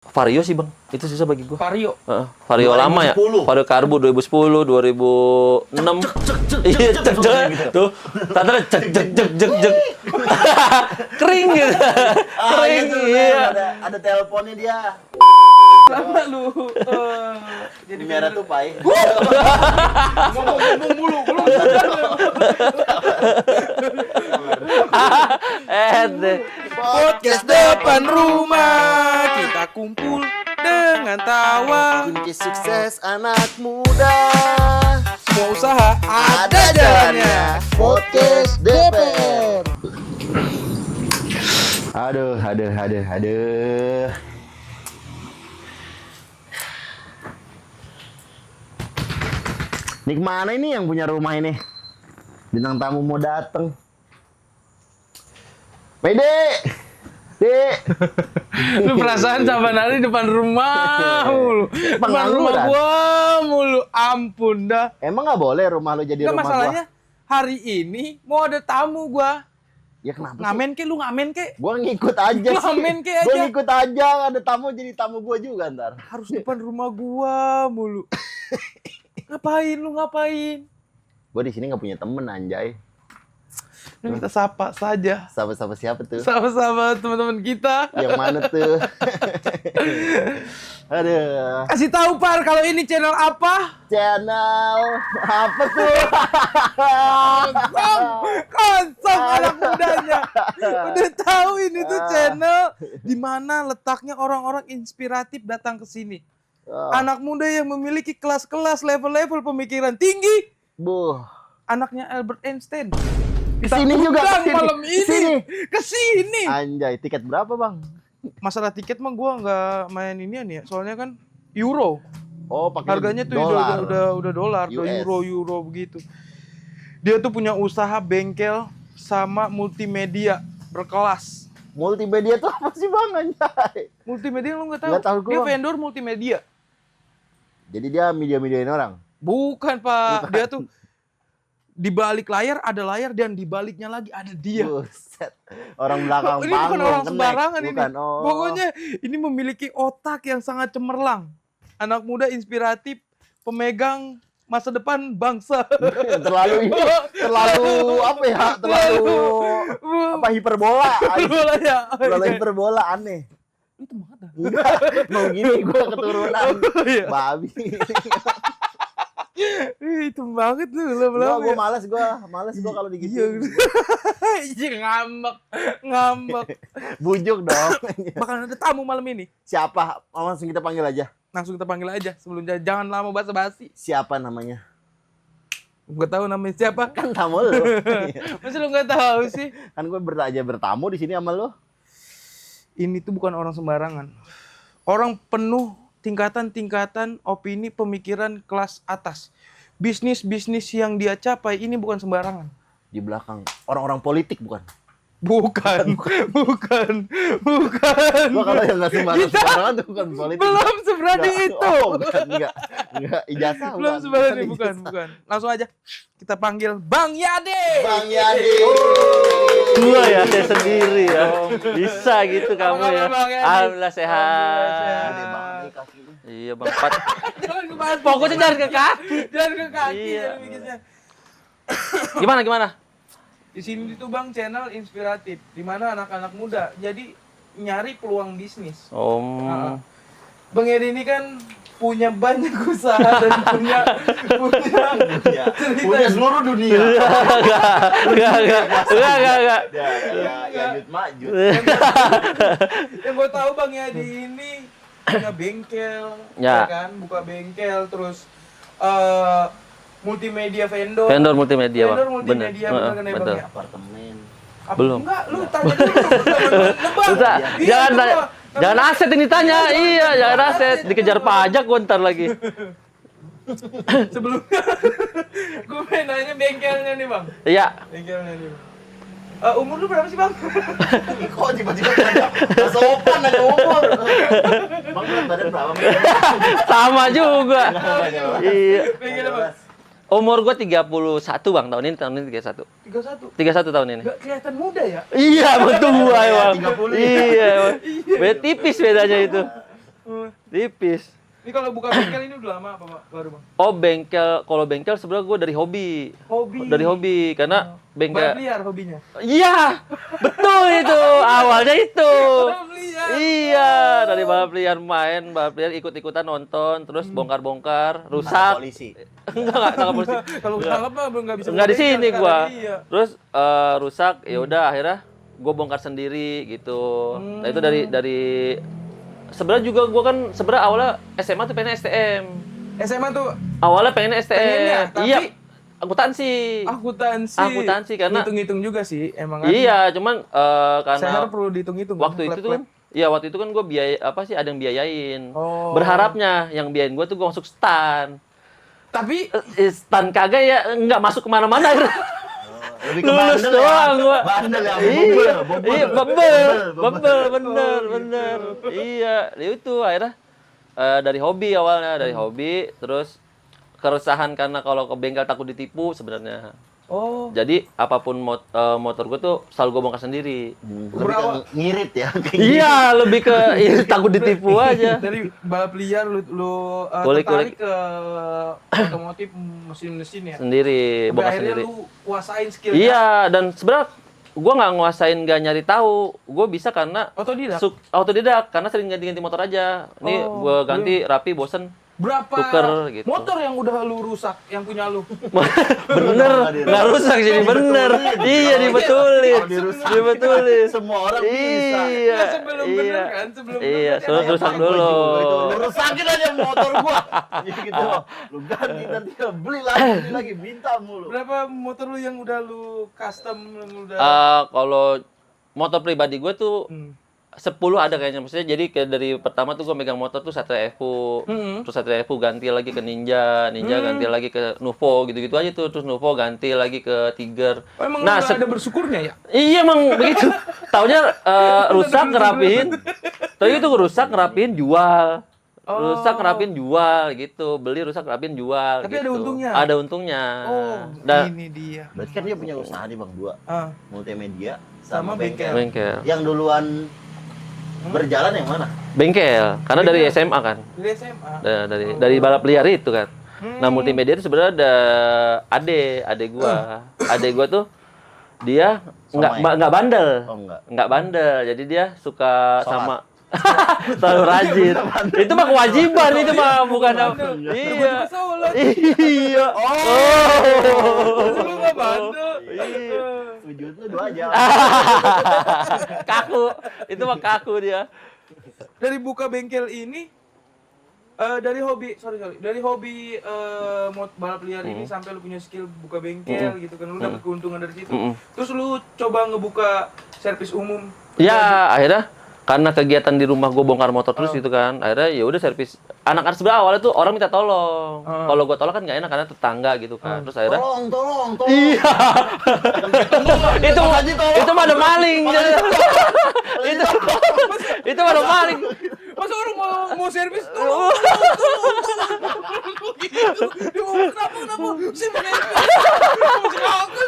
Vario sih, Bang. Itu susah bagi gua. Vario. Vario lama ya. Vario Karbo 2010, 2006. Iya, cek tuh. Tadi cek. Kering gitu. Kering. Iya. Ada teleponnya dia. Lama lu. Jadi merah tuh pai. Ngomong mulu. Podcast depan rumah, kita kumpul dengan tawa. Kunci sukses anak muda. Semua usaha ada jalannya. Podcast DPR. Aduh. Ini kemana ini yang punya rumah ini? Bintang tamu mau dateng. Pede! Dek! Lu perasaan saban hari depan rumah mulu. Depan rumah Pengangguran. gua mulu. Ampun dah. Emang nggak boleh rumah lo jadi Nggak, rumah masalahnya hari ini mau ada tamu gua. gua? Ya kenapa sih? Ngamen ke lu ngamen ke? Gua ngikut aja sih. Ngamen ke Gua aja. ngikut aja, ada tamu jadi tamu gua juga ntar. Harus depan rumah gua mulu. Ngapain lu ngapain? Gua di sini nggak punya temen anjay. Nah, kita sapa saja. Sama-sama siapa tuh? Sama-sama teman-teman kita. Yang mana tuh? Aduh. Kasih tahu Par kalau ini channel apa? Channel apa tuh? Kosong anak mudanya. Udah tahu ini tuh channel di mana letaknya orang-orang inspiratif datang ke sini. Anak muda yang memiliki kelas-kelas level-level pemikiran tinggi. Buh. Anaknya Albert Einstein. Kesini juga, kesini. Malam ini. Kesini. Anjay, tiket berapa bang? Masalah tiket mah gua nggak main inian ya. Soalnya kan euro. Oh, pakai Harganya tuh dolar. udah dolar, udah US. euro begitu. Dia tuh punya usaha bengkel sama multimedia berkelas. Multimedia tuh apa sih bang anjay? Multimedia lu nggak tahu? Nggak tahu gua, Dia Bang. vendor multimedia. Jadi dia media-mediain orang? Bukan Pak, dia tuh di balik layar ada layar dan di baliknya lagi ada dia. Buset. Orang belakang Ini panggung. bukan orang connect. sembarangan ini. Bukan, oh. Pokoknya ini memiliki otak yang sangat cemerlang. Anak muda inspiratif, pemegang masa depan bangsa. terlalu apa ya? Terlalu apa hiperbola? Bola ya. Terlalu hiperbola aneh. Itu banget dah. Enggak, mau gini gua keturunan iya. babi. Itu banget tuh Gua males gua kalau digituin. Iya ngambek. Bujuk dong. Bakalan ada tamu malam ini. Siapa? Langsung kita panggil aja. Langsung kita panggil aja sebelum jangan lama basa-basi. Siapa namanya? Gua tahu namanya siapa. Kan tamu lu. Masa lu nggak tahu sih? Kan gue bertamu di sini sama lu. Ini tuh bukan orang sembarangan. Orang penuh tingkatan-tingkatan opini pemikiran kelas atas. Bisnis-bisnis yang dia capai ini bukan sembarangan. Di belakang orang-orang politik bukan? Bukan. Gua kalau yang nggak sembarangan tuh bukan politik. Belum seberani itu. Enggak ijazah. Belum seberani bukan. Langsung aja kita panggil Bang Yade. Bang Yade. Gua ya, saya sendiri ya. Bisa gitu kamu Apa ya. kabar, Bang Yadi? Alhamdulillah sehat. Gede banget nih kakinya. Iya, Bang. Pat. Jangan ke batu. Fokusnya jangan ke kaki. Jangan ke kaki. Iya. jadi mikirnya. Gimana? Di sini tuh Bang channel inspiratif di mana anak-anak muda jadi nyari peluang bisnis. Om. Bang Yadi ini kan punya banyak usaha dan punya Punya seluruh dunia. Enggak. Ya, maju. Yang gue tahu Bang Yadi ini punya bengkel, Ya. kan? Buka bengkel terus multimedia vendor. Vendor multimedia, Bang. Vendor multimedia bener kan ya Bang betul. ya? Apartemen. Belum. Enggak, lu tanya dulu. Nebak. Udah, Iya, jangan itu tanya. mah. Jangan aset ini tanya. Iya, jangan aset. Dikejar pajak gua ntar lagi. Sebelumnya gue pengen nanya bengkelnya nih Bang. Iya. Bengkelnya nih Bang. Umur lu berapa sih Bang? Kok tiba-tiba nggak sopan nanya umur. Bang berat badan berapa? Sama juga. Iya. Bengkelnya Bang. Umur gua 31, Bang. Tahun ini 31. 31. 31 tahun ini. Gak kelihatan muda ya? Iya, betul gua, Bang. 30 ya? Iya, Bang. Beda tipis bedanya itu. Tipis. Ini kalau buka bengkel ini udah lama apa Pak? Baru Bang? Oh bengkel, kalau bengkel sebenarnya gue dari hobi. Dari hobi, karena Balap bengkel. liar hobinya. Iya, betul itu. Awalnya itu. Balap liar. Iya, dari balap liar main, balap liar ikut-ikutan nonton, terus bongkar-bongkar, rusak. Polisi. Enggak tangkap polisi. Kalau ketangkep mah nggak bisa. Enggak di buka sini bengkel, gua. karena iya. Terus rusak, ya udah akhirnya gua bongkar sendiri gitu. Nah, itu dari sebenarnya juga gua kan sebenarnya awalnya SMA tuh pengen STM. SMA tuh Awalnya pengen STM. Pengennya, tapi- Iya. Akuntansi. akuntansi karena hitung-hitung juga sih emang kan. iya, cuman karena Saya perlu dihitung-hitung. waktu itu tuh kan iya, waktu itu kan gue biaya apa sih ada yang biayain. Oh. Berharapnya yang biayain gue tuh gue masuk stan. Tapi Stan kagak ya, nggak masuk kemana-mana. Lebih ke Lulus bandel doang ya. gua. Bandel ya, Iya, iya, bebel, bebel. bener. Iya, itu akhirnya dari hobi awalnya, dari hobi, terus keresahan karena kalau ke bengkel takut ditipu sebenarnya. oh, Jadi apapun motor gue tuh selalu gue bongkar sendiri. Lebih ke ngirit ya. Iya, lebih ke takut ditipu aja. dari balap liar lu Kulik-kulik. tertarik ke otomotif mesin-mesin ya. Sendiri, Sampai bongkar akhirnya sendiri. lu kuasain skillnya. Iya, dan sebenarnya gue nggak nguasain, nggak nyari tahu. Gue bisa karena Otodidak. autodidak, karena sering ganti-ganti motor aja. Ini Oh, gue ganti rapi, bosen. Berapa Tuker, gitu. motor yang udah lu rusak yang punya lu? Bener, nggak rusak jadi bener. Iya, dibetulin. Kalau dirusak, Dibetulin. semua orang bisa. Iya, Nah, sebelum bener iya. kan? Sebelum Iya, bener sebelum kan? rusak Gua dulu. juga gitu. Lu rusakin aja motor gua. Gitu. Lu ganti nanti beli lagi minta mulu. Berapa motor lu yang udah lu custom yang udah Kalau motor pribadi gue tuh Hmm. 10 ada kayaknya, maksudnya jadi kayak dari pertama tuh gue megang motor tuh Satria Evo, terus Satria Evo ganti lagi ke Ninja ganti lagi ke Nuvo, gitu-gitu aja tuh, terus Nuvo ganti lagi ke Tiger. Oh, emang Nah, lu nggak ada bersyukurnya ya? iya emang begitu. Taunya rusak ngerapiin, tapi itu rusak ngerapiin jual, rusak ngerapiin jual gitu, beli rusak ngerapiin jual. Tapi gitu. ada untungnya? Ada untungnya. Oh, Dan ini dia. Berarti kan dia punya usaha nih Bang, dua. Ah, Multimedia Sama sama bengkel. bengkel, Yang duluan berjalan yang mana? bengkel, karena dari SMA kan. dari SMA. Dari balap liar itu kan. Nah, multimedia itu sebenarnya ada ade gua tuh dia nggak bandel. Oh enggak. Nggak bandel. Jadi dia suka Sholat. sama selalu rajin. Itu mah kewajiban, itu mah bukan iya. Sholat. Iya. Oh. Lu nggak bandel. Iya. Sujud lu 2 jam. Kaku. Itu mah kaku dia. Dari buka bengkel ini dari hobi dari hobi balap liar ini sampai lu punya skill buka bengkel gitu kan, lu dapat keuntungan dari situ. Terus lu coba ngebuka servis umum. Ya, akhirnya karena kegiatan di rumah gue bongkar motor terus gitu kan, akhirnya ya udah servis. Anak-anak sebenarnya awalnya tuh orang minta tolong. Kalau gue tolak kan nggak enak karena tetangga gitu kan. Terus akhirnya Tolong. iya. itu mah ada maling. itu mah ada maling. Masa orang mau servis tolong. Gitu. Dia mau kenapa? Saya mau servis.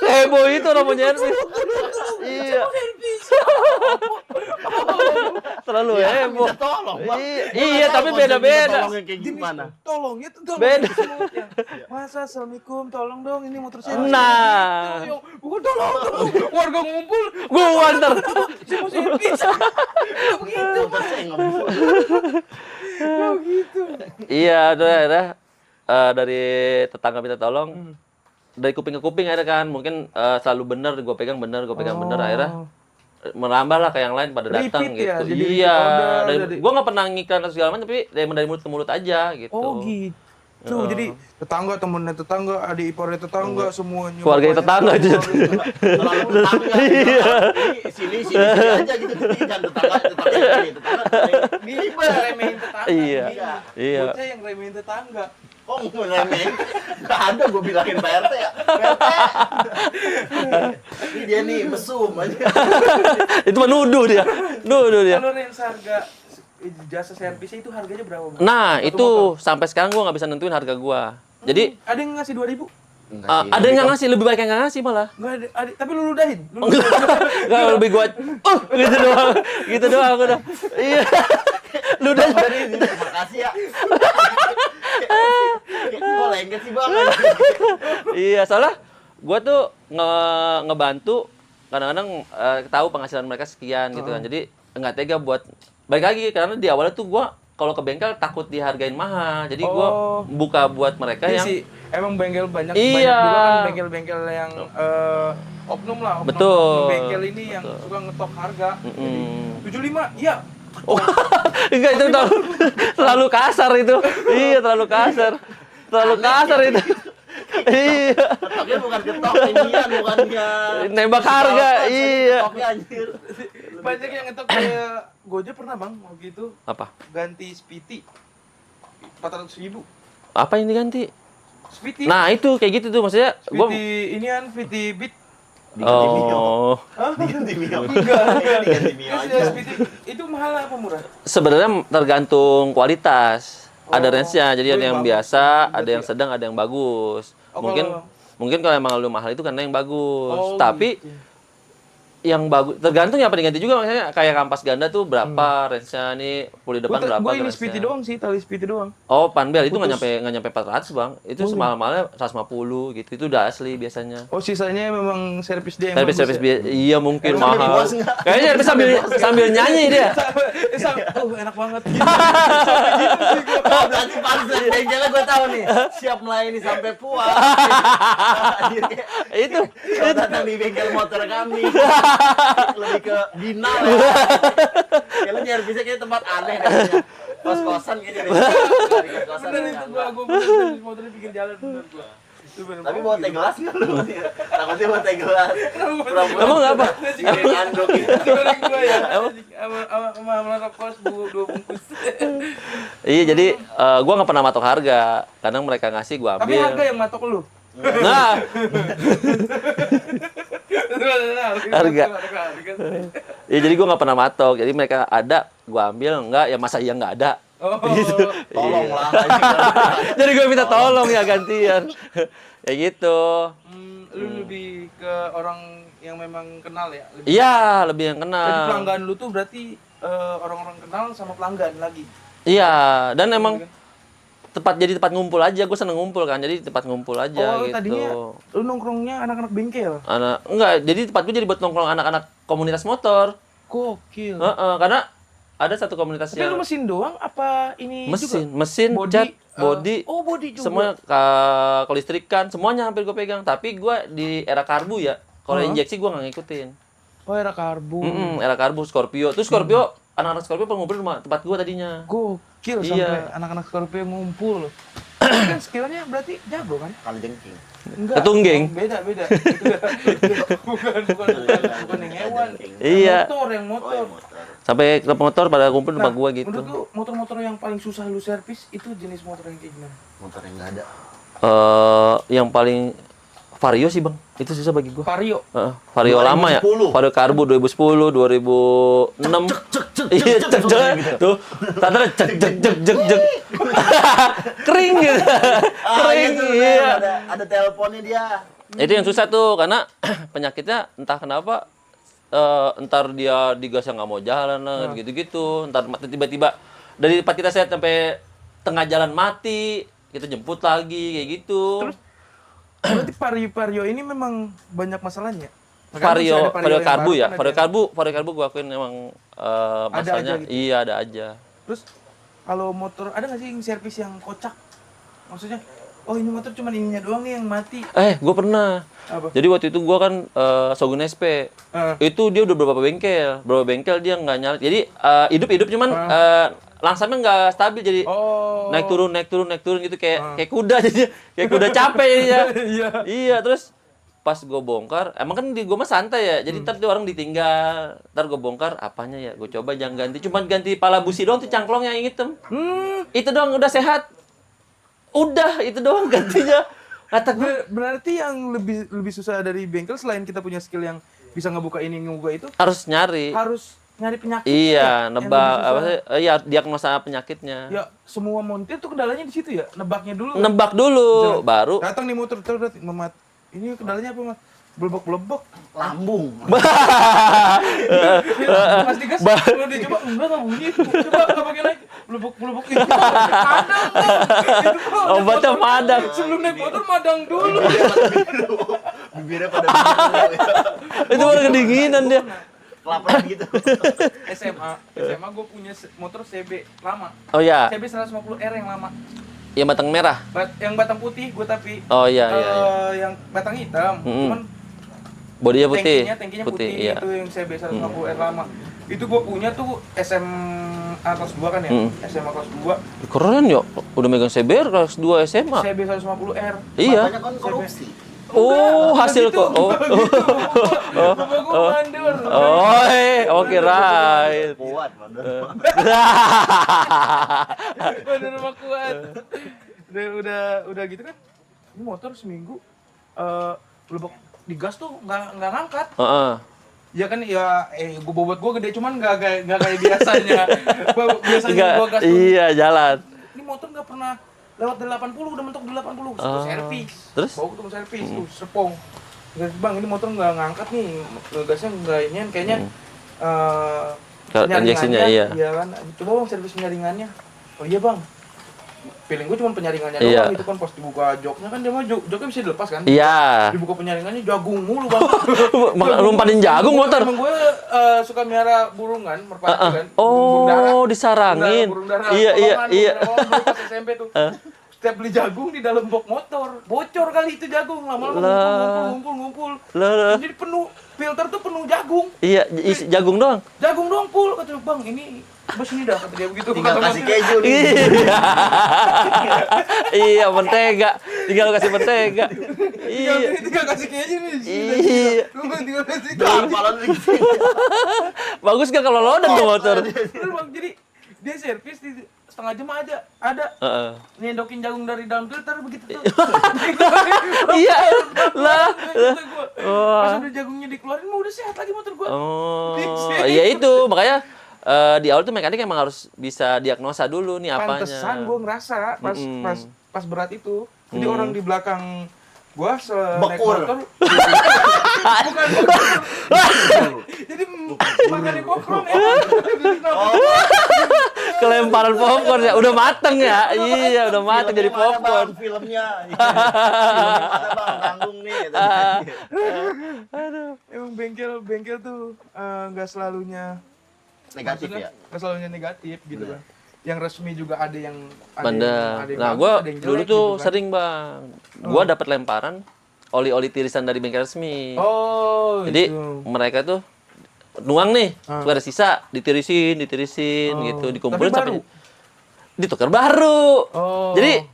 Heboh itu orang mau nyervis. Iya. Terlalu heboh. Minta tolong, Bang. Iya, tapi beda-beda. Tolong yang kayak gimana? Tolongnya tuh tolong. Beda. Masa assalamualaikum, tolong dong ini motor saya. Nah. Gitu, bukan tolong. Warga ngumpul, Gua ntar. saya mau servis. Begitu, Motor saya ngebut. begitu. Iya, itu akhirnya dari tetangga minta tolong. Dari kuping ke kuping ada kan, mungkin selalu bener, gue pegang bener, akhirnya merambah lah ke yang lain pada datang Repeat ya, gitu. jadi Iya, order dari- gue nggak pernah ngiklan atau segala macam, tapi dari mulut ke mulut aja gitu. Oh gitu. Jadi tetangga, temennya tetangga, adik iparnya tetangga, semuanya. Keluarga tetangga aja. Terlalu tetangga. Ini sini aja gitu. Jangan tetangga. Gimana remehin tetangga? Iya. Gini. Iya. Bocah yang remehin tetangga. Oh, ngeremehin. Nggak ada gue bilangin Pak RT ya. Pak RT. Ini dia nih mesum aja. Itu mah nuduh dia. Kalau range harga jasa servisnya itu harganya berapa, Bang? Nah, Satu itu motor. sampai sekarang gue nggak bisa nentuin harga gue. Jadi Ada yang ngasih 2.000? ada yang nggak ngasih, lebih baik yang nggak ngasih malah. Enggak ada, tapi lu ludahin. Lu Nggak lebih gue, gitu doang udah. Iya. Lu udah Terima kasih ya. Kok lengket sih, Bang? iya, soalnya gue tuh ngebantu kadang-kadang tahu penghasilan mereka sekian gitu kan. Jadi nggak tega buat balik lagi karena di awalnya tuh gue kalau ke bengkel takut dihargain mahal. Jadi gue buka buat mereka Iya yang sih, emang bengkel banyak Iya. juga kan bengkel-bengkel yang oknum lah, oknum Betul. bengkel ini yang suka ngetok harga. Mm-mm. 75, iya. Oh, enggak itu terlalu kasar itu. Iya, terlalu kasar. Terlalu kasar itu. Iya. Ketoknya bukan ketok inian, bukannya Nembak harga, iya. ketoknya anjir. Banyak yang ngetok kayak Gojek pernah bang, waktu itu Apa? ganti Spiti 400.000. Apa yang diganti? Spiti. Nah, itu kayak gitu tuh maksudnya gua Spiti ini kan Spiti Beat. Diganti Mio. oh, Diganti Mio. Enggak. Diganti Mio Terus aja. ya, Spiti itu mahal apa murah? sebenarnya tergantung kualitas. Ada Oh, range-nya. Jadi ada itu yang bagus. biasa, ada Berarti yang sedang, ada yang bagus. Oh, Mungkin kalau- kalau emang lu mahal itu karena yang bagus. Oh, Tapi gitu. yang bagus tergantung ya apa diganti juga maksudnya kayak kampas ganda tuh berapa range-nya nih puli depan berapa Gue ini range-nya. Spiti doang sih, tali Spiti doang. Oh, panbel itu Putus. nggak nyampe 400 bang. Itu semahal-mahalnya 150 gitu. Itu udah asli biasanya. Oh sisanya memang servis dia yang Servis bagus ya? iya mungkin Emang mahal. bos nggak? Kayaknya servis sambil nyanyi dia. Oh enak banget. Oh, berarti pantes bengkelnya gue tahu nih. Siap melayani sampai puas. Anjir, kayak Itu kalau datang di bengkel motor kami. Lebih ke Bina ya. Kalau nyervisnya kayak tempat aneh kayaknya. Kos-kosan kayaknya deh. Kos-kosan. Bener itu gua bener motornya pinggir jalan bener gua. Itu bener. Tapi bawa teh gelas nggak lu? Takutnya bawa teh gelas. Pura-pura Emang apa? Kayak anduk gitu. Goreng gua ya. Sama melorok kos 2 bungkus. iya jadi gua nggak pernah matok harga. Kadang mereka ngasih gua Tapi ambil. harga yang matok lu. Nah, Harga. iya jadi gua nggak pernah matok. Jadi mereka ada, gua ambil. Enggak, ya masa iya nggak ada. Oh. Tolonglah. Jadi gua minta tolong ya gantian. Ya gitu. Lu lebih ke orang yang memang kenal ya. Iya, lebih yang Jadi kenal. pelanggan lu tuh berarti orang-orang kenal sama pelanggan lagi. Iya, dan emang tempat ngumpul aja. Gue seneng ngumpul kan, jadi tempat ngumpul aja Oh, gitu. tadinya lu nongkrongnya anak-anak bengkel. Enggak, jadi tempat gue jadi buat nongkrong anak-anak komunitas motor. Gokil. Karena ada satu komunitas Tapi lu yang mesin doang apa ini juga? mesin, Body, cat, body, oh body juga. semua kelistrikan, semuanya hampir gue pegang. Tapi gue di era karbu ya, kalau injeksi gue nggak ngikutin. Oh era karbu. Era karbu, Scorpio. Terus Scorpio, anak-anak Scorpio pengumpul di tempat gue tadinya. Gokil Iya. sampai anak-anak Scorpio ngumpul. Kan skillnya berarti jago kan? Kali jengking. Enggak. Ketungging. Oh, beda. Itu bukan yang hewan. Iya. Yang motor. Sampai klub motor pada kumpul di tempat gue gitu. Menurut lu motor-motor yang paling susah lu servis itu jenis motor yang kayak gimana? Motor yang nggak ada. Yang paling Vario sih bang, itu susah bagi gue. Vario. Vario lama ya, 2010. Vario Karbu 2010, 2006. Iya, cek tuh, tanda cek, kering gitu, kering Itu iya. ada teleponnya dia. Itu yang susah tuh, karena penyakitnya entah kenapa, entar dia digasnya nggak mau jalan lah, gitu-gitu. Entar tiba-tiba dari tempat kita set sampai tengah jalan mati, kita jemput lagi kayak gitu. Berarti Vario ini memang banyak masalahnya. Vario Karbu ya, Vario Vario Karbu gua akuin memang masalahnya aja gitu. iya ada aja. Terus kalau motor ada nggak sih yang servis yang kocak? Maksudnya, oh ini motor cuma ininya doang nih yang mati. Gua pernah. Apa? Jadi waktu itu gua kan Shogun SP. Itu dia udah beberapa bengkel dia nggak nyala. Jadi hidup cuman langsamnya nggak stabil jadi naik turun gitu kayak kuda jadi kayak kuda capek jadinya. Iya, terus pas gue bongkar, emang kan di gue mah santai ya, jadi ntar tuh orang ditinggal, ntar gue bongkar, apanya ya, gue coba jangan ganti, cuman ganti pala busi doang tuh cangklongnya yang hitam, itu doang udah sehat, udah itu doang gantinya, kata gue Berarti yang lebih susah dari bengkel selain kita punya skill yang bisa ngebuka ini ngebuka itu, harus nyari, penyakit. iya, yang nebak lebih susah. apa sih, iya diagnosa penyakitnya, Ya semua montir tuh kendalanya di situ ya, nebaknya dulu. nebak dulu, baru Datang nih motor terus ini kendalanya apa mas? Blebek-blebek. Lambung. Pas digas, kalau dicoba enggak bunyi. Coba enggak pakai lagi. Blebek-blebek itu madang. Obatnya madang. Sebelum naik motor madang dulu. Bibirnya pada biru. Itu baru kedinginan dia. Kelaparan gitu. SMA gue punya motor CB lama. Oh iya, CB 150R yang lama. yang batang merah. Yang batang putih gue tapi Oh iya, iya. yang batang hitam. Mm-mm. Cuman Bodinya putih. Tangkinya putih, iya. itu yang CB 150R lama. Itu gue punya tuh SMA kelas 2 kan ya? SMA kelas 2. Keren ya, udah megang CBR kelas 2 SMA. CB 150R. Iya. Banyak kan korupsi. Oh, hasil kok. Oh. Bapak gue mandor. Oh, oke, right. Kuat, mandor. Mandor mah kuat. Udah gitu kan. Ini motor seminggu belebek digas tuh nggak ngangkat. Heeh. Ya kan ya gue bobot gue gede cuman nggak kayak biasanya. Biasanya gue gas tuh. Iya, jalan. Ini motor nggak pernah lewat dari 80, udah mentok di 80. Terus servis. Terus? Bawa tuh servis tuh sepong. Terus bang ini motor nggak ngangkat nih, gasnya nggak inian kayaknya. Injeksinya iya. Iya kan. Coba bang servis penyaringannya. Oh iya bang. Feeling gue cuma penyaringannya Iya. doang gitu kan, pas dibuka joknya kan dia mah joknya bisa dilepas kan. Iya. Dibuka penyaringannya jagung mulu bang. Lumpatin jagung motor. Emang gue suka miara burung kan, merpati kan. Burung dara. Oh, disarangin. Burung dara. Iya, iya, iya. Dulu pas SMP tuh. Setiap beli jagung di dalam box motor, bocor kali itu jagung, lama-lama ngumpul. Lah. Jadi penuh, filter tuh penuh jagung. Iya, isi jagung doang. Jagung doang full, kata bang ini bos ini dah, kata dia begitu. Tinggal Kata kasih bang, keju nih. Iya. Iya, mentega. Tinggal kasih mentega. Iya. tinggal kasih kayak aja nih. Iya. Tinggal kasih Gampalan gitu. Bagus gak kalau loadan tuh motor? Bener bang, jadi dia servis di setengah jam ada Heeh. nyendokin jagung dari dalam filter begitu tuh. Iya. Lah. Pas udah jagungnya dikeluarin mah udah sehat lagi motor gua. Oh, iya itu makanya di awal tuh mekanik emang harus bisa diagnosa dulu nih apanya. Pantesan gua ngerasa pas berat itu. Jadi orang di belakang gua naik Bekur. motor. Bukan bekur. Jadi makan di popcorn ya. Kelemparan popcorn ya, udah mateng ya. Iya, udah mateng jadi popcorn. Filmnya. Filmnya mana bang? Tanggung nih. Emang bengkel tuh nggak selalunya Negatif ya. nggak selalunya negatif gitu kan. Yang resmi juga ada yang Bener. ada yang Nah, bagus, gua ada yang dulu jelek tuh gitu kan. sering bang, gua dapat lemparan oli-oli tirisan dari bengkel resmi. Oh, Jadi itu. mereka tuh nuang nih, suka ada sisa, ditirisin gitu, dikumpulin Tapi baru? ditukar baru. Oh. Jadi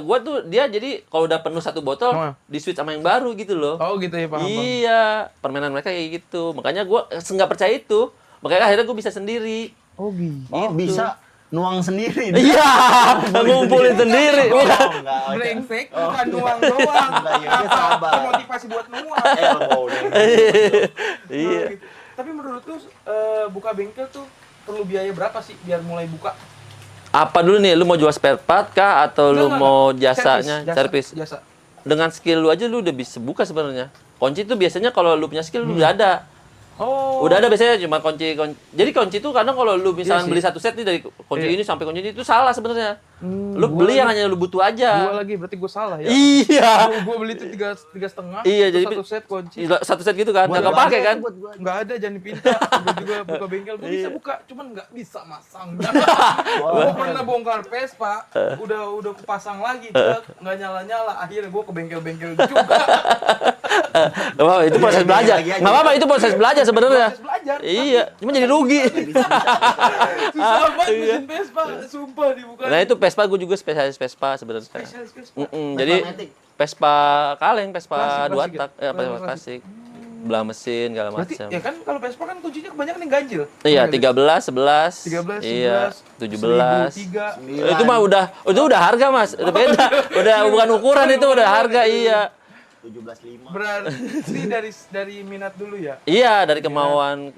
gua tuh dia jadi kalau udah penuh satu botol, di switch sama yang baru gitu loh. Oh gitu ya, paham. Iya, permainan mereka kayak gitu. Makanya gua nggak percaya itu. Makanya akhirnya gua bisa sendiri. Oh gitu. Oh, bisa nuang sendiri. Iya, ngumpulin sendiri. Bukan. Brengsek, bukan nuang doang. Enggak, ya, dia sabar. Motivasi buat nuang. Elbow deh. Iya. Gitu. Tapi menurut tuh buka bengkel tuh perlu biaya berapa sih biar mulai buka? Apa dulu nih, lu mau jual spare part kah atau lu Enggak, mau enggak. jasanya, servis? Jasa. Dengan skill lu aja lu udah bisa buka sebenarnya. Kunci tuh biasanya kalau lu punya skill lu udah ada. Oh. Udah ada biasanya cuma kunci. Jadi kunci itu kadang kalau lu misalnya Iya sih. beli satu set nih dari kunci Iya. ini sampai kunci ini itu salah sebenarnya. Lu gua beli yang hanya lu butuh aja. Gua lagi berarti gua salah ya. Iya. Gua beli tuh 3,5. Iya, jadi satu set kunci. Satu set gitu kan, nggak kepake kan? Nggak ada, jangan dipinta. Gua juga buka bengkel, gua bisa buka, cuman nggak bisa masang. Gua pernah bongkar Vespa, udah kupasang lagi, nggak nyala-nyala. Akhirnya gua ke bengkel-bengkel juga. Nggak apa-apa, itu proses belajar. Nggak apa-apa, itu proses belajar sebenarnya. Proses belajar. Iya, cuma jadi rugi. Susah banget mesin Vespa, sumpah dibuka. Nah itu Vespa, gue juga spesialis Vespa sebenarnya. Spesialis Vespa. Jadi Matic. Vespa kaleng, Vespa Klasik, dua klasik tak, ya? Vespa klasik. Belah mesin, segala Berarti macam. ya kan kalau Vespa kan kuncinya kebanyakan yang ganjil. Iya, 13, 11. 13, Iya, 11, 17. 1003. Itu mah udah harga, Mas. Udah beda. Udah bukan ukuran itu, udah harga, iya. 17.5. Berarti dari minat dulu ya. Iya, dari kemauan,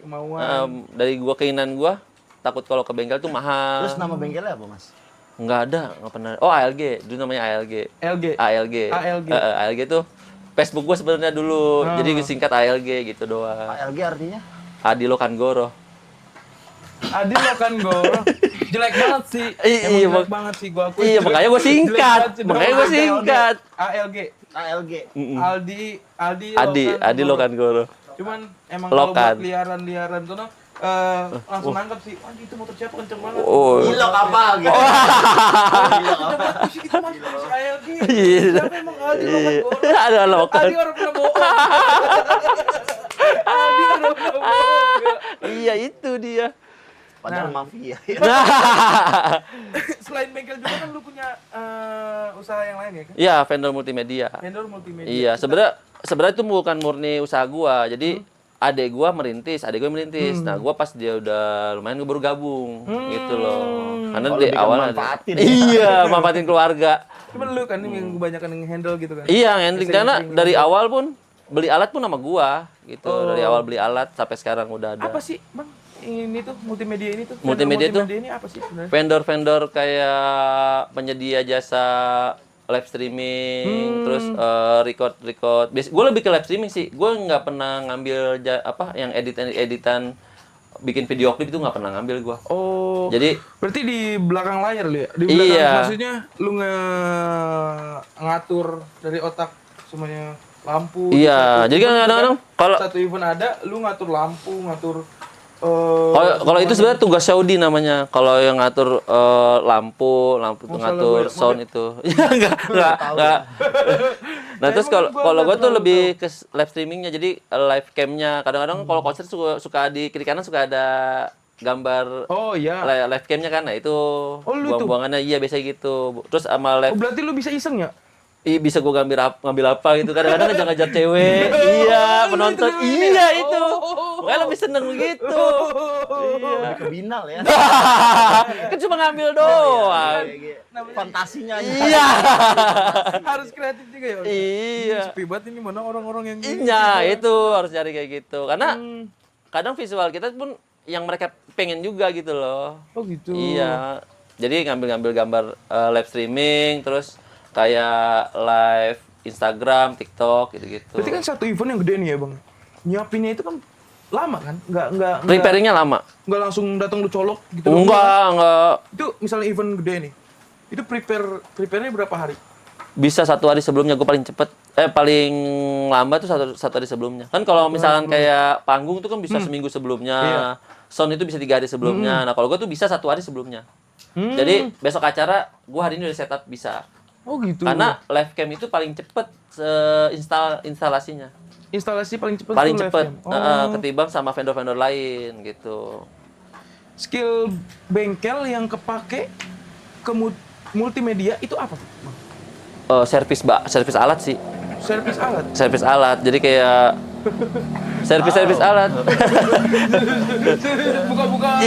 dari gua keinginan gua takut kalau ke bengkel tuh mahal. Terus nama bengkelnya apa, Mas? Nggak ada, nggak pernah. Oh, ALG, dulu namanya ALG. LG. ALG. ALG. ALG tuh Facebook gue sebenarnya dulu. Jadi singkat ALG gitu doang. ALG artinya? Adi Lokangoro. Adi lo kan Goro. Jelek banget sih. Iya, Emang jelek banget sih gua akui. Iya, makanya gue singkat. Makanya gue singkat. ALG. ALG. Adi Lokangoro. Cuman emang kalau Lokan. buat liaran-liaran tuh langsung nangkep sih. Anjing itu motor siapa kenceng banget. Oh. Gilok apa gitu. Gilok apa? Isi kita masuk si ALG. Iya. Siapa emang Adi Lokangoro? Ada Lokan. Adi orang pernah bohong. Adi orang pernah bohong. Iya, itu dia. Padahal mafia. Selain bengkel juga kan lu punya usaha yang lain ya kan? Iya, vendor multimedia. Vendor multimedia. Iya, sebenarnya itu bukan murni usaha gua. Jadi adek gue merintis. Nah, gua pas dia udah lumayan gua baru gabung gitu loh. Karena Oh, di lebih ke awal manfaatin ya? Iya, manfaatin keluarga. Cuman lu kan yang kebanyakan yang handle gitu kan? Iya, handling karena dari awal pun beli alat pun sama gua gitu. Dari awal beli alat sampai sekarang udah ada. Apa sih, Bang? Ini tuh multimedia ini tuh. Multimedia tuh? Multimedia ini apa sih sebenarnya? Vendor-vendor kayak penyedia jasa live streaming, terus record. Gue lebih ke live streaming sih. Gue nggak pernah ngambil yang editan bikin video klip itu nggak pernah ngambil gue. Oh. Jadi berarti di belakang layar lu ya? Di belakang Iya. maksudnya lu ngatur dari otak semuanya lampu. iya, satu jadi kan event kadang-kadang kalau satu event ada, lu ngatur lampu, ngatur kalau itu sebenarnya tugas Saudi namanya. Kalau yang ngatur lampu tuh ngatur sound itu. Ya enggak. Nah, terus kalau gue tuh lebih ke live streamingnya, jadi live camnya. Kadang-kadang kalau konser suka di kiri kanan suka ada gambar Oh iya. live camnya kan. Nah, itu lu tuh? buang-buangannya iya biasa gitu. Terus sama live Berarti lu bisa iseng ya? bisa gue ngambil apa gitu. Kadang-kadang ngejar-ngejar cewek. Iya, penonton. Iya itu. Makanya lebih seneng begitu. Lebih ke binal ya. Kan cuma ngambil doang. Fantasinya aja. Iya. Harus kreatif juga ya. Iya. Sepi banget ini mana orang-orang yang Iya, itu harus cari kayak gitu. Karena kadang visual kita pun yang mereka pengen juga gitu loh. Oh gitu. Iya. Jadi ngambil gambar live streaming, terus kayak live Instagram, TikTok gitu-gitu. Berarti kan satu event yang gede nih ya, Bang. Nyiapinnya itu kan lama kan? Enggak Preparingnya lama. langsung datang lu colok gitu. Enggak. Itu misalnya event gede nih. Itu prepare-nya berapa hari? Bisa 1 hari sebelumnya, gue paling cepet. Paling lambat tuh satu hari sebelumnya. Kan kalau misalkan kayak panggung tuh kan bisa seminggu sebelumnya. Iya. Sound itu bisa 3 hari sebelumnya. Nah, kalau gue tuh bisa 1 hari sebelumnya. Jadi besok acara, gue hari ini udah setup bisa. Oh gitu. Karena live cam itu paling cepet instalasinya. Instalasi paling cepat Paling tuh live cepet cam. ketimbang sama vendor-vendor lain gitu. Skill bengkel yang kepake ke multimedia itu apa? Bang? Servis alat sih. Servis alat. Servis alat. Jadi kayak servis alat. Buka-buka.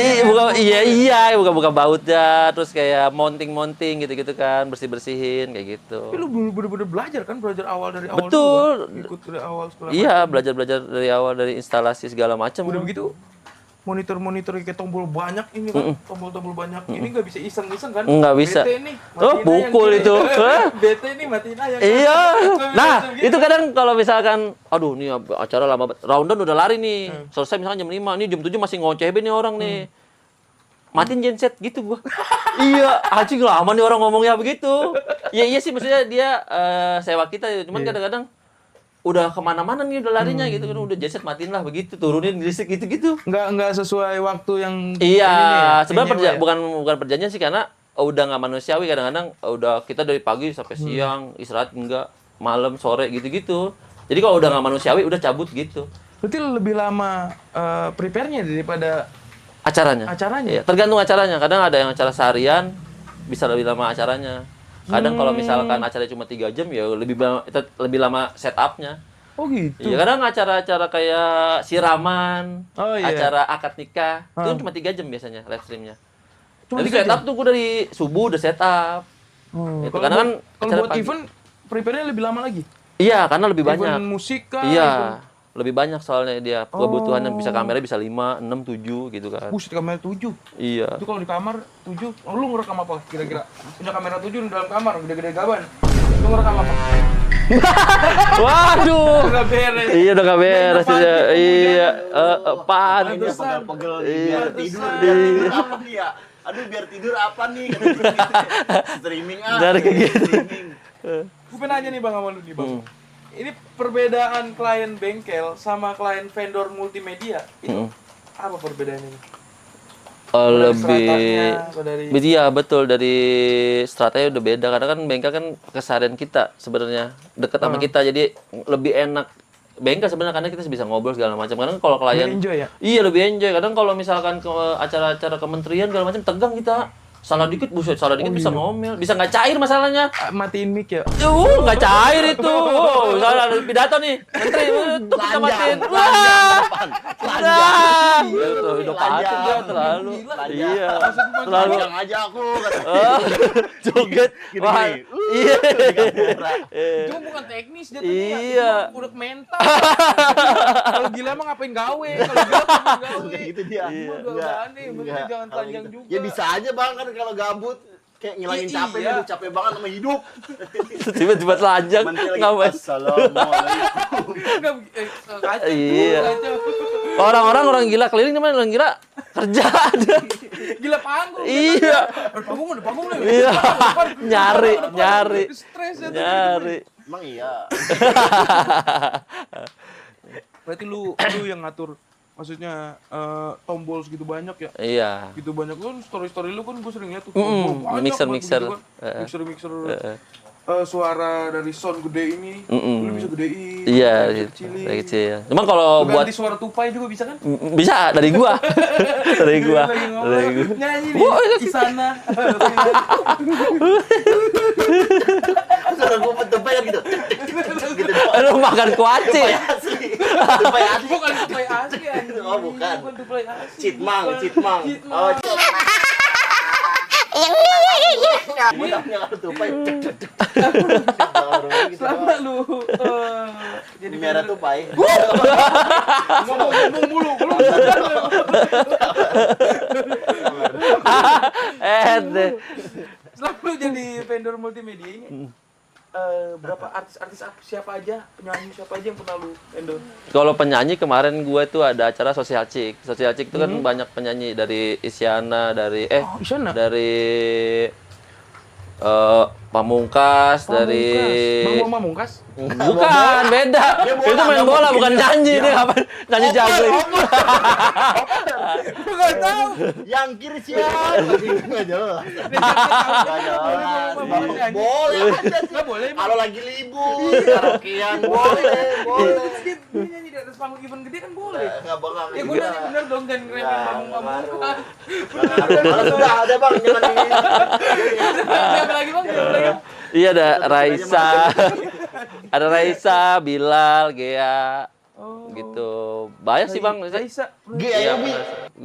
Buka bautnya, terus kayak mounting gitu-gitu kan, bersih-bersihin kayak gitu. Tapi lu bener-bener belajar kan, belajar dari awal Betul. dulu kan? Ikut dari awal sekolah. Iya, belajar dari awal dari instalasi segala macam. Udah begitu monitor kayak tombol banyak ini kan, tombol-tombol banyak ini nggak bisa iseng-iseng kan? Nggak bisa. Bete nih, Oh, matiin pukul aja yang itu. kiri. Hah? Bete nih, matiin aja yang Iya. kiri. Nah, Gitu. itu kadang kalau misalkan, aduh nih acara lama banget. Roundan udah lari nih. Selesai misalkan jam 5, nih jam 7 masih ngoceh nih orang nih. Matiin genset gitu gua. Iya, anjing lama nih orang ngomongnya begitu. Iya sih, maksudnya dia sewa kita, cuman kadang-kadang udah kemana-mana nih udah larinya gitu kan, udah genset matiin lah begitu, turunin listrik gitu-gitu. Nggak sesuai waktu yang Iya, ya? sebenarnya bukan perjanjian sih, karena udah nggak manusiawi. Kadang-kadang udah kita dari pagi sampai siang istirahat enggak, malam sore gitu-gitu. Jadi kalau udah nggak manusiawi udah cabut gitu. Berarti lebih lama prepare-nya daripada Acaranya. Iya, tergantung acaranya. Kadang ada yang acara seharian bisa lebih lama acaranya. Kadang kalau misalkan acaranya cuma 3 jam ya lebih lama setupnya. Oh gitu. Iya, kadang acara-acara kayak siraman, Oh, iya. acara akad nikah, itu kan cuma 3 jam biasanya live streamnya. Cuma Jadi 3 setup tuh gue dari subuh udah setup. Itu karena kan kalau acara buat pagi. event prepare-nya lebih lama lagi. Iya, karena lebih Event banyak. musik kah? Iya, Event- lebih banyak soalnya dia kebutuhannya, bisa kamera bisa 5, 6, 7 gitu kan. Buset, kamera 7. Iya. Itu kalau di kamar 7, lu ngerekam apa kira-kira? Punya kamera 7 di dalam kamar, gede-gede gaban. Lu ngerekam apa? Waduh. Nggak beres. Iya udah gak beres Main ya. apa? Iya, pan. Mainnya pegel-pegel nih, biar tidur, Iya. apa nih ya? Aduh biar tidur apa nih? Streaming Dari kayak gitu. streaming. Gue pengen nanya nih Bang sama lu nih Bang. Ini perbedaan klien bengkel sama klien vendor multimedia itu apa perbedaannya nih? Dari stratanya atau dari Iya betul, dari stratanya udah beda karena kan bengkel kan keseharian kita sebenarnya deket sama kita, jadi lebih enak bengkel sebenarnya karena kita bisa ngobrol segala macam. Kadang kalau klien enjoy ya? iya lebih enjoy. Kadang kalau misalkan ke acara-acara kementerian segala macam tegang kita. Salah dikit buset, salah dikit bisa ngomel, bisa nggak cair masalahnya. Matiin mic ya? Nggak cair itu. Misalnya ada pidato nih, menteri tuh kita matiin. Wah, nah, itu hidup hati dia terlalu. Iya, terlalu. Yang aja aku kata. Joget. Gini, Wah, gini. iya. Cuma bukan teknis jatuhnya. Iya. Itu udah mental. Kalau gila mah ngapain gawe? Kalau gila ngapain gawe? Gitu dia. Udah aneh, berarti jangan Kalau panjang gitu. juga. Ya bisa aja Bang kan kalau gabut kayak ngilangin Iya. capek, aduh capek banget sama hidup. Tiba-tiba telanjang. Menteri lagi, Ngapain? Assalamualaikum. Enggak, kacau. Iya. Kacau. Orang gila keliling teman orang gila kerja ada. Gila panggung. Iya. Ada panggung nih. Iya. Nyari. Stres ya. Nyari. Emang iya. Berarti lu yang ngatur, maksudnya tombol segitu banyak ya? Iya. Gitu banyak kan story lu kan gue sering lihat tuh. Mixer. Mixer suara dari sound gede ini, lu bisa gedein. Iya, kecilin. dari kecil. Cuma kalau buat Ganti suara tupai juga bisa kan? bisa dari gua. Dari gua. Lagi ngomong, Dari gua. nyanyi nih, Isana. Suara gue pentupai kan gitu. Gitu doang. Lu makan kuaci. Asli. Tupai asli. Bukan tupai asli anjing. Oh, bukan. Bukan tupai asli. Citmang. Oh, mudahnya kalau tupai. Selama lu jadi Merah tupai. ngomong mulu. Deh. Selama lu jadi vendor multimedia ini, berapa artis siapa aja, penyanyi siapa aja yang pernah lu vendor? Kalau penyanyi kemarin gue tuh ada acara Sosial Chick. Sosial Chick itu kan banyak penyanyi dari Isyana, dari Isyana? dari Pamungkas, dari Bang Pamungkas? bukan beda. Itu main bola bukan nyanyi dia ngapain nyanyi juggling. Gue nggak tahu. Yang kiri siapa? Enggak jelas. Enggak jelas. Boleh aja sih. Nggak boleh. Kalau lagi libur, karaokean boleh. Dia nyanyi di atas panggung event gede kan boleh. Enggak bakal. Ya gue nanya bener dong, jangan ngeremehin Bang Pamungkas. Kalau sudah ada Bang, jangan ini. Siapa lagi Bang? Siapa lagi? Iya ada Raisa. Ada Raisa, Bilal, Gea. Gitu. Banyak sih Bang. Raisa. Gea Yobi.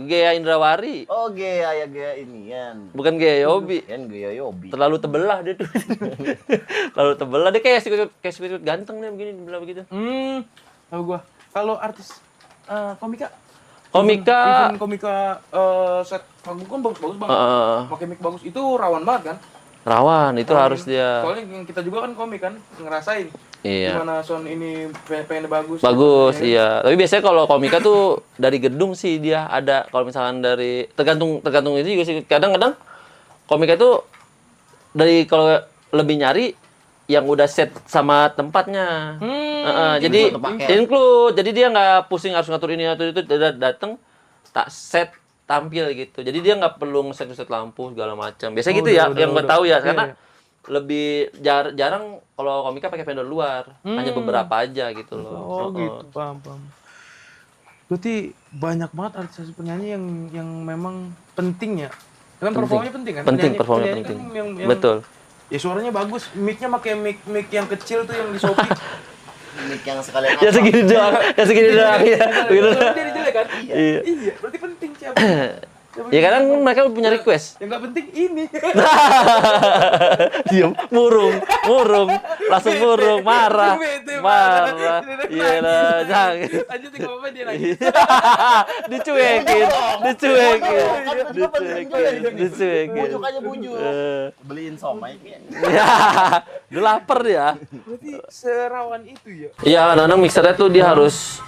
Gea Indrawari. Oh, Gea inian. Bukan Gea Yobi. Kan Gea Yobi. Terlalu tebelah dia tuh. Terlalu tebelah dia kayak sikut ganteng dia begini dibilang begitu. Tahu gua. Kalau artis komika Komika event komika set panggung kan bagus-bagus Bang. Pakai mic bagus itu rawan banget kan? rawan itu harus dia. Soalnya yang kita juga kan komik kan ngerasain. Iya. Gimana sound ini pengen bagus. Bagus, ya. iya. Tapi biasanya kalau komika tuh dari gedung sih dia ada. Kalau misalkan dari tergantung itu juga sih. Kadang-kadang komika tuh dari kalau lebih nyari yang udah set sama tempatnya. Jadi include. Jadi dia nggak pusing harus ngatur ini ngatur itu. Datang tak set tampil gitu. Jadi dia nggak perlu ngeset lampu segala macam. Biasanya gitu ya, yang gue tahu ya. Karena lebih jarang kalau komika pakai vendor luar, hanya beberapa aja gitu loh. Oh gitu, paham. Berarti banyak banget artis penyanyi yang memang penting ya. Kan performanya penting kan? Penting, Penyanyi- performanya penyanyi penting. kan yang- Betul. Ya suaranya bagus, mic-nya pakai mic yang kecil tuh yang di Shopee. Mic yang sekalian Ya segini doang, ya. Begitu doang. Jadi jelek kan? Iya. Iya, berarti penting siapa? Ya kadang mereka punya request. Yang nggak penting ini. Diem, murung, langsung murung, marah, Bete, marah. Iya lah, jangan. Lanjutin nggak apa-apa dia lagi. Dicuekin. Bujuk aja bujuk. Beliin somai kayak. Ya, udah lapar dia. Berarti serawan itu ya. Iya, kadang mixernya tuh dia harus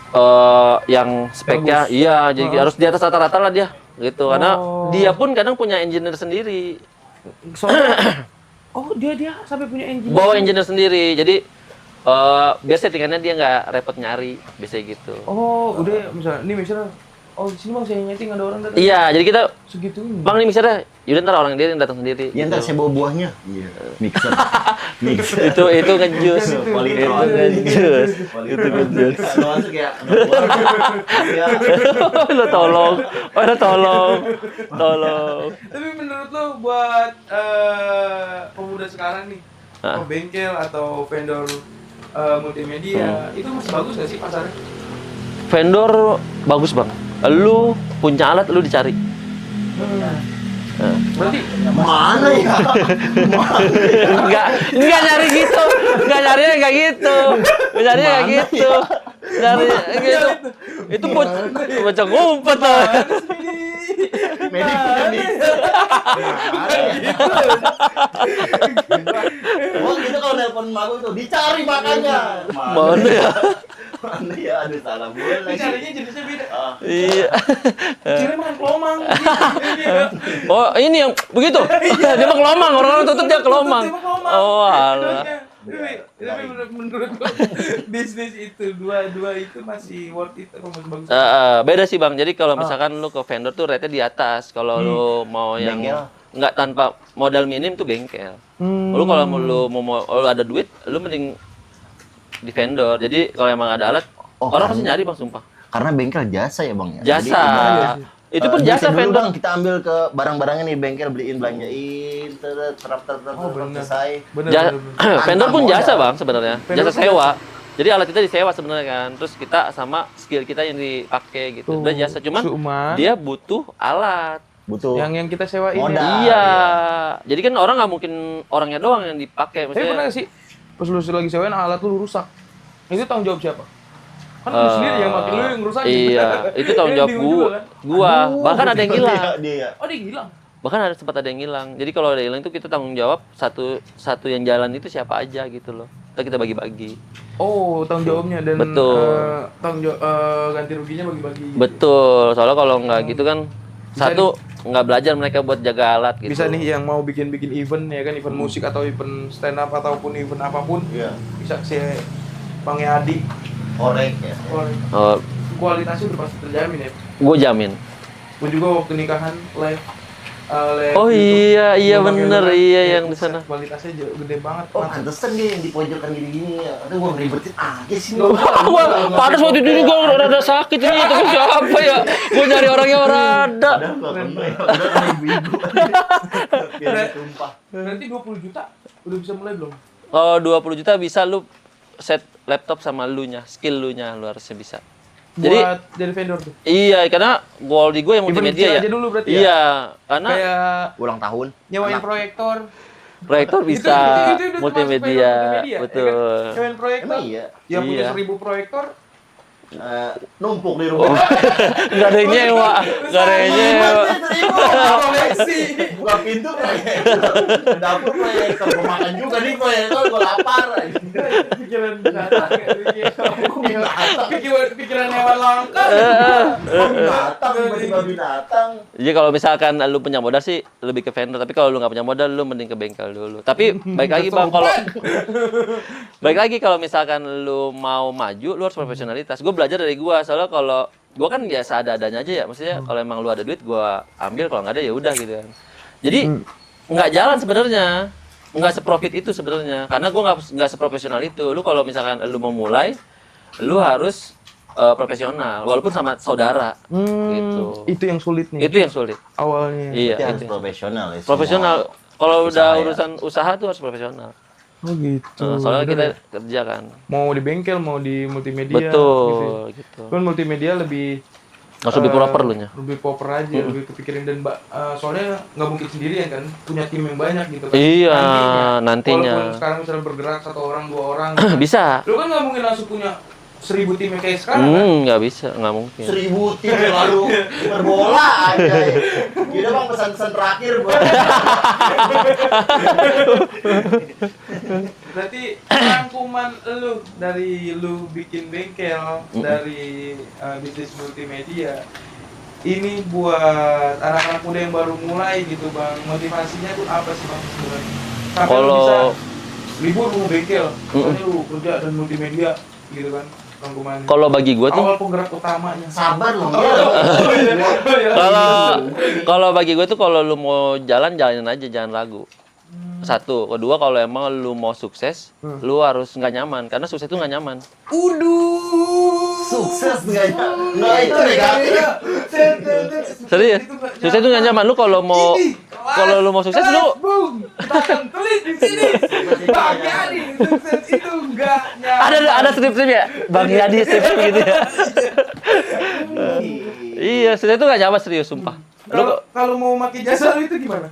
yang speknya, iya, jadi harus di atas rata-rata lah dia, gitu. Karena dia pun kadang punya engineer sendiri. Soalnya, dia sampai punya engine. Bawa engineer sendiri, jadi biar settingannya dia nggak repot nyari, biasanya gitu. Oh, udah misalnya, ini misalnya, di sini bang saya nyeting ada orang datang. Iya, jadi kita, Segitunya. bang ini mixernya, yaudah ntar orang dia yang datang sendiri. Ya ntar saya bawa buahnya. Iya. Mixer. Itu ngejus. Politron. Itu ngejus. Lo masuk ya. Lo tolong. Tapi menurut lo buat pemuda sekarang nih, bengkel atau vendor multimedia, itu masih bagus nggak sih pasarnya? Vendor bagus bang. Lu punya alat, lu dicari. Berarti Mana ya? Enggak nyari gitu. Enggak nyarinya enggak gitu. Nyarinya enggak gitu. Nyari gitu. Itu bocah ngumpet tuh. Medik punya mixer. Wah gitu kalau nelpon malu tuh dicari makanya. Mana ya? Mana ya? Aduh salah boleh. carinya jenisnya beda. Iya. Kira makan kelomang. Oh, ini yang begitu. Dia mah kelomang, orang-orang tutup dia kelomang. Oh, alah. Tapi menurut gua bisnis itu dua itu masih worth it atau masih bagus? Beda sih bang. Jadi kalau misalkan lu ke vendor tuh rate-nya di atas. Kalau lu mau yang Bengkel. nggak tanpa modal minim tuh bengkel. Lu kalau lu mau lu ada duit, lu mending di vendor. Jadi kalau emang ada alat, orang pasti nyari bang, sumpah. Karena bengkel jasa ya bang ya. Jasa. Jadi, Itu pun jasa dulu vendor. bang, kita ambil ke barang-barangnya nih bengkel beliin belanjain, terap selesai. Vendor pun Modal. jasa bang sebenarnya. Vendor Jasa pun sewa. Jadi alat kita disewa sebenarnya kan. Terus kita sama skill kita yang dipakai gitu. Udah jasa. Cuman dia butuh alat. Butuh. yang kita sewain Modal. ya. Iya. Jadi kan orang nggak mungkin orangnya doang yang dipakai. Tapi pernah Maksudnya, nggak sih pas lu lagi sewain alat lu rusak? Itu tanggung jawab siapa? Kan lu sendiri yang makin lu yang rusak. Iya, itu tanggung jawab gua. Bahkan ada yang hilang. Dia. Oh, dia hilang. Bahkan sempat ada yang hilang. Jadi kalau ada yang hilang itu kita tanggung jawab satu yang jalan itu siapa aja gitu loh. Kita bagi-bagi. Oh, tanggung jawabnya dan Betul. tanggung jawab ganti ruginya bagi-bagi. Betul. Soalnya kalau nggak gitu kan satu nggak belajar mereka buat jaga alat gitu. Bisa nih yang mau bikin event ya kan, event musik atau event stand up ataupun event apapun. Iya. Bisa si Bang Adi. Orek ya. Oh, Kualitasnya udah pasti terjamin ya. gue jamin. Gue juga waktu nikahan live Oh YouTube, iya gua pakai bener, live, iya ya, yang di buset, sana. kualitasnya gede banget. Oh, pantesan dia yang di pojokan gini-gini ya. Aduh, gua ngeribetin aja sih. Panas waktu itu juga rada sakit ini, tapi siapa ya? Gue nyari orang yang rada. Padahal gak pernah ya. Udah kan ibu-ibu. Biar dia tumpah. Berarti 20 juta udah bisa mulai belum? Kalau 20 juta bisa lu set laptop sama lu-nya, skill lu-nya lu harusnya bisa. Jadi Buat jadi vendor tuh. iya, karena goal di gue yang Event multimedia kecil ya. aja dulu berarti ya? Iya, karena Kayak Ulang tahun. nyewain proyektor. proyektor bisa, Itu udah termasuk multimedia, ya betul. kan? Nyewain proyektor. Emang iya. Yang punya Iya. 1000 proyektor. Numpuk di rumah. Nggak ada yang nyewa, nggak ada yang nyewa. Koleksi. Buka pintu proyektor. Dapur proyektor. Gua makan juga nih proyektor. Gua lapar. Pikiran binatang. Pikiran hewan langka. Binatang. Tiba-tiba binatang. Jadi kalau misalkan lu punya modal sih lebih ke vendor, tapi kalau lu nggak punya modal lu mending ke bengkel dulu. Tapi baik lagi bang, kalau misalkan lu mau maju, lu harus profesionalitas. Gue belajar dari gua, soalnya kalau gua kan biasa ada-adanya aja ya, maksudnya kalau emang lu ada duit gua ambil, kalau nggak ada ya udah gitu kan. Jadi nggak jalan sebenarnya, nggak seprofit itu sebenarnya, karena gua nggak seprofesional itu. Lu kalau misalkan lu mau mulai, lu harus profesional, walaupun sama saudara gitu. Itu yang sulit nih. Itu yang sulit. Awalnya. Iya, Tapi harus itu. profesional ya. Profesional. semua. Kalau usaha udah ya. urusan usaha tuh harus profesional. Oh gitu. Soalnya kita Bener ya? kerja kan. Mau di bengkel, mau di multimedia. Betul, gitu. Kan multimedia lebih Langsung lebih proper lu nya. Lebih proper aja, lebih kepikirin dan soalnya nggak mungkin sendirian kan, punya tim yang banyak gitu kan. Iya, nantinya. Walaupun sekarang misalnya bergerak 1 orang 2 orang, Bisa. lu kan nggak mungkin langsung punya 1000 tim yang kayak sekarang kan. Nggak bisa, nggak mungkin. 1000 tim lalu berbola aja. Gila bang, pesan-pesan terakhir buat. Berarti rangkuman lu dari lu bikin bengkel, dari bisnis multimedia, ini buat anak-anak muda yang baru mulai gitu bang, motivasinya tuh apa sih bang sebenarnya? Sampai lu bisa Kalau libur lu bengkel, soalnya lu kerja dan multimedia gitu kan, rangkumannya. kalau bagi gue tuh, Awal penggerak utamanya. Sabar loh. kalau bagi gue tuh kalau lu mau jalan jalanin aja, jangan ragu. Satu, kedua kalau emang lu mau sukses, lu harus nggak nyaman karena sukses itu nggak nyaman. Sukses nggak ya? Nggak itu negatif. Serius, sukses itu nggak nyaman. Lu kalau mau sukses lu Bung, takkan telit di sini. Bang Yadi, sukses itu enggak nyaman. ada strip-strip ya, Bang Yadi strip gitu ya. Iya, sukses itu nggak nyaman serius, sumpah. Kalau mau pakai jasa lu itu gimana?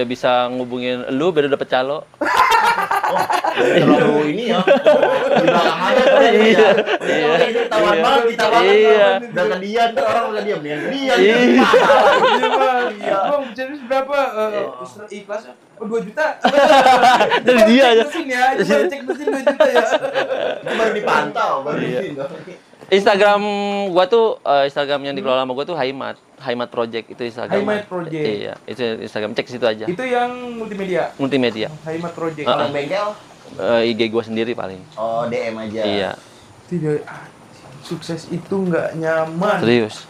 Bisa ngubungin lu biar dapet calo. Terlalu ini ya. Di belakang aja tuh ya. Iya. Ini ketahuan banget, kita banget. Iya. Udah ke Dian, tuh orang udah diam. Dian. Iya. Iya bang, bang jadi berapa ikhlasnya? 2 juta. Dari dia aja. Cek mesin ya, coba cek mesin 2 juta ya. Itu baru dipantau, baru Iya. ini. Instagram gua tuh Instagram yang dikelola sama gua tuh Haimat Project itu Instagram. Haimat Project. Iya, itu Instagram, cek situ aja. Itu yang multimedia. Multimedia. Haimat Project. Kalau bengkel, IG gua sendiri paling. oh DM aja. Iya, Tidak, sukses itu nggak nyaman. serius.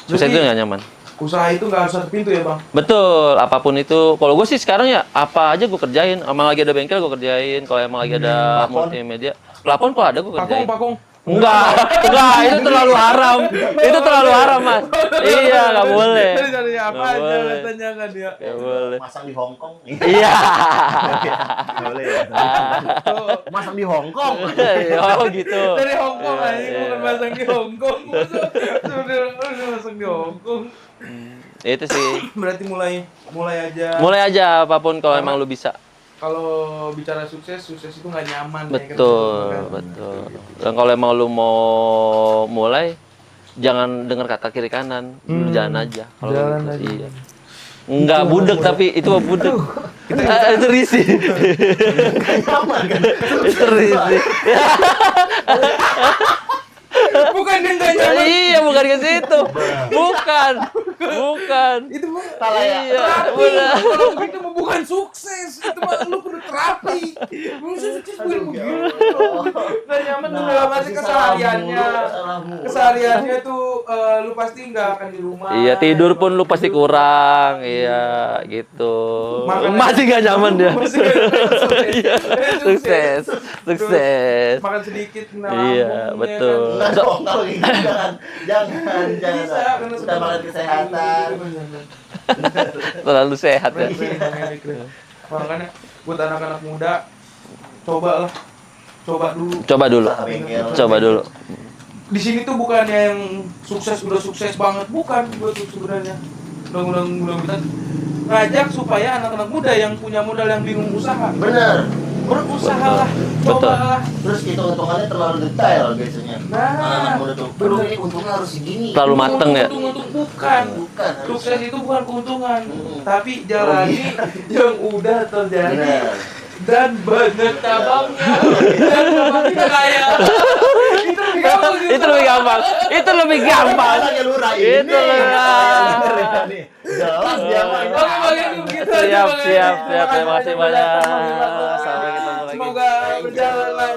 Sukses itu nggak nyaman. Usaha itu nggak harus satu pintu ya bang. Betul, apapun itu. Kalau gue sih sekarang ya apa aja gue kerjain. Emang lagi ada bengkel gue kerjain. Kalau emang lagi ada Plafon? multimedia, plafon kalau ada gue kerjain. Pakung. Enggak, itu terlalu haram. Itu terlalu haram, Mas. Iya, nggak boleh. Dari apa Nggak aja boleh. katanya kan dia. Nggak boleh. Masang di Hong Kong. Iya. Boleh ya. Masang di Hong Kong. Oh gitu. Dari Hong Kong Iya, aja, iya. bukan masang di Hong Kong. Sudah masang di Hong Kong. Itu sih. Berarti mulai aja. Mulai aja apapun kalau emang lu bisa. Kalau bicara sukses itu nggak nyaman. Betul, ya kan? betul. Dan kalau emang lu mau mulai, jangan dengar kata kiri kanan, lu jalan aja. Kalau Jalan gitu, aja. iya. Enggak budek tapi itu mah budek. Itu risih. Nyaman kan? Itu risih. Bukan dia nggak nyaman. Iya, bukan ke situ. Bukan. Itu mah Salah ya? Iya, terapi. benar. Kalau itu mah bukan sukses. Itu mah lu perlu terapi. Lu sukses bukan begitu. Nggak nyaman tuh dalam arti kesehariannya. Kesehariannya tuh lu pasti nggak akan di rumah. Iya, tidur pun lu pasti kurang. Iya, gitu. Makan Masih gak nyaman dia. Masih nggak nyaman. Iya, sukses. Sukses. Makan sedikit kena Iya, lambung, ya betul. kan? Enggak dong, kalau gitu jangan. Bisa, karena Kita makan kesehatan. Terlalu sehat ya. Makanya buat anak-anak muda, coba dulu. Coba dulu. Bengkel. Coba dulu. Di sini tuh bukan yang sukses udah sukses banget, bukan buat sebenarnya. Mudah-mudahan kita ngajak supaya anak-anak muda yang punya modal yang bingung usaha, Bener. berusahalah, Betul. cobalah. Terus hitung-hitungannya terlalu detail biasanya. Nah, Anak muda tuh. bener. Ini untungnya harus segini. Terlalu mateng ya. Untung bukan. Bukan. Sukses itu bukan keuntungan, Hmm. tapi jalani yang udah terjadi. Bener. Dan banyak cabangnya dan cabangnya kaya. Itu lebih gampang gitu. Itu lebih gampang. Itu lebih gampang. Makanya lurah ini. Itu lurah. Nih. Jelas dia mah ini. Oke, bagian begitu aja, Siap, Bang. siap. Terima Terima kasih kasih banyak. banyak. Sampai ketemu lagi. Semoga berjalan